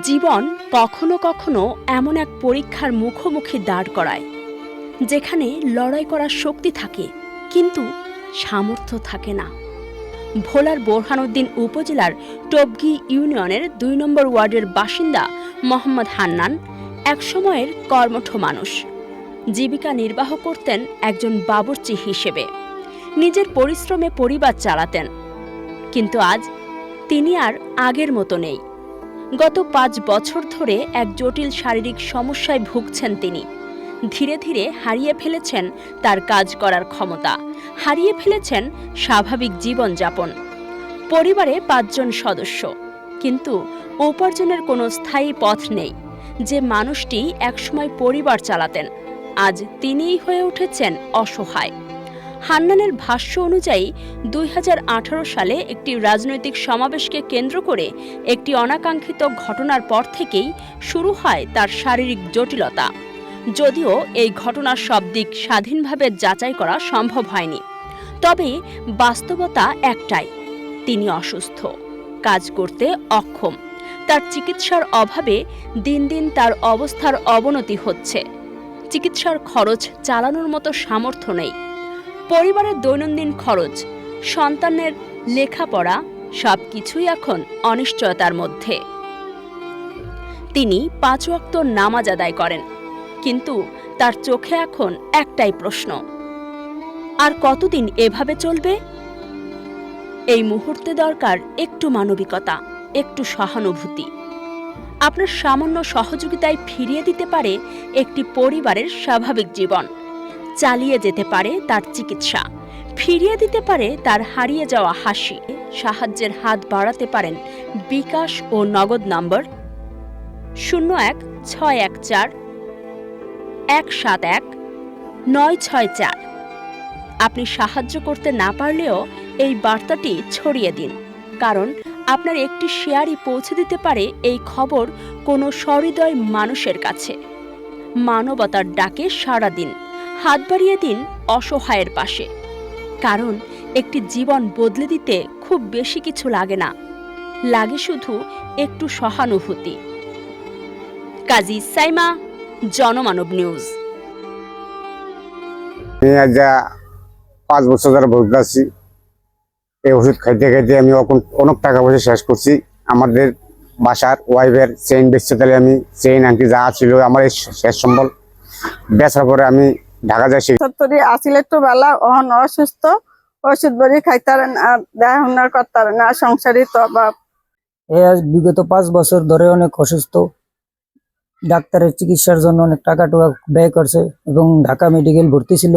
জীবন কখনো কখনো এমন এক পরীক্ষার মুখোমুখি দাঁড় করায়, যেখানে লড়াই করার শক্তি থাকে কিন্তু সামর্থ্য থাকে না। ভোলার বোরহানউদ্দিন উপজেলার টবঘি ইউনিয়নের ২ নম্বর ওয়ার্ডের বাসিন্দা মোহাম্মদ হান্নান একসময়ের কর্মঠ মানুষ। জীবিকা নির্বাহ করতেন একজন বাবুর্চি হিসেবে, নিজের পরিশ্রমে পরিবার চালাতেন। কিন্তু আজ তিনি আর আগের মতো নেই। গত ৫ বছর ধরে এক জটিল শারীরিক সমস্যায় ভুগছেন তিনি। ধীরে ধীরে হারিয়ে ফেলেছেন তার কাজ করার ক্ষমতা, হারিয়ে ফেলেছেন স্বাভাবিক জীবনযাপন। পরিবারে ৫ জন সদস্য, কিন্তু উপার্জনের কোনো স্থায়ী পথ নেই। যে মানুষটি একসময় পরিবার চালাতেন, আজ তিনিই হয়ে উঠেছেন অসহায়। হান্নানের ভাষ্য অনুযায়ী ২০১৮ সালে একটি রাজনৈতিক সমাবেশকে কেন্দ্র করে একটি অনাকাঙ্ক্ষিত ঘটনার পর থেকেই শুরু হয় তার শারীরিক জটিলতা। যদিও এই ঘটনার সব দিক স্বাধীনভাবে যাচাই করা সম্ভব হয়নি, তবে বাস্তবতা একটাই: তিনি অসুস্থ, কাজ করতে অক্ষম। তার চিকিৎসার অভাবে দিন দিন তার অবস্থার অবনতি হচ্ছে। চিকিৎসার খরচ চালানোর মতো সামর্থ্য নেই। পরিবারের দৈনন্দিন খরচ, সন্তানের লেখাপড়া সবকিছুই এখন অনিশ্চয়তার মধ্যে। তিনি ৫ ওয়াক্ত নামাজ আদায় করেন, কিন্তু তার চোখে এখন একটাই প্রশ্ন: আর কতদিন এভাবে চলবে? এই মুহূর্তে দরকার একটু মানবিকতা, একটু সহানুভূতি। আপনার সামান্য সহযোগিতায় ফিরিয়ে দিতে পারে একটি পরিবারের স্বাভাবিক জীবন, চালিয়ে যেতে পারে তার চিকিৎসা, ফিরিয়ে দিতে পারে তার হারিয়ে যাওয়া হাসি। সাহায্যের হাত বাড়াতে পারেন বিকাশ ও নগদ নম্বর 016141171964। আপনি সাহায্য করতে না পারলেও এই বার্তাটি ছড়িয়ে দিন, কারণ আপনার একটি শেয়ারই পৌঁছে দিতে পারে এই খবর কোনো সহৃদয় মানুষের কাছে। মানবতার ডাকে সাড়া দিন, হাত বাড়িয়ে দিন অসহায়ের পাশে, কারণ একটি জীবন বদলে দিতে খুব বেশি কিছু লাগে না, লাগে শুধু একটু সহানুভূতি। কাজী সাইমা, জনমানব নিউজ। আমি আজ ৫ বছর ধরে ভুগতেছি। এই ওষুধ খাইতে খাইতে আমি অনেক টাকা পয়সা শেষ করছি। আমাদের বাসার ওয়াইফের চেইন বেচতে তাহলে আমি চেইন আংটি যা ছিল আমার এই শেষ সম্বল বেচার পরে আমি ঢাকা যাই। সত্তরি আসিল একটু বেলা অহন অসুস্থ, ওষুধ বড়ি খাইতারেন আর দেখাশোনা করতারেন আর সংসারিক অভাব। বিগত ৫ বছর ধরে অনেক অসুস্থ। ডাক্তারের চিকিৎসার জন্য অনেক টাকা ব্যয় করছে এবং ঢাকা মেডিকেল ভর্তি ছিল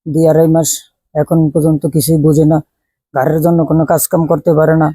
২-২.৫ মাস। এখন পর্যন্ত কিছুই বোঝে না, ঘরের জন্য কোনো কাজকাম করতে পারে না।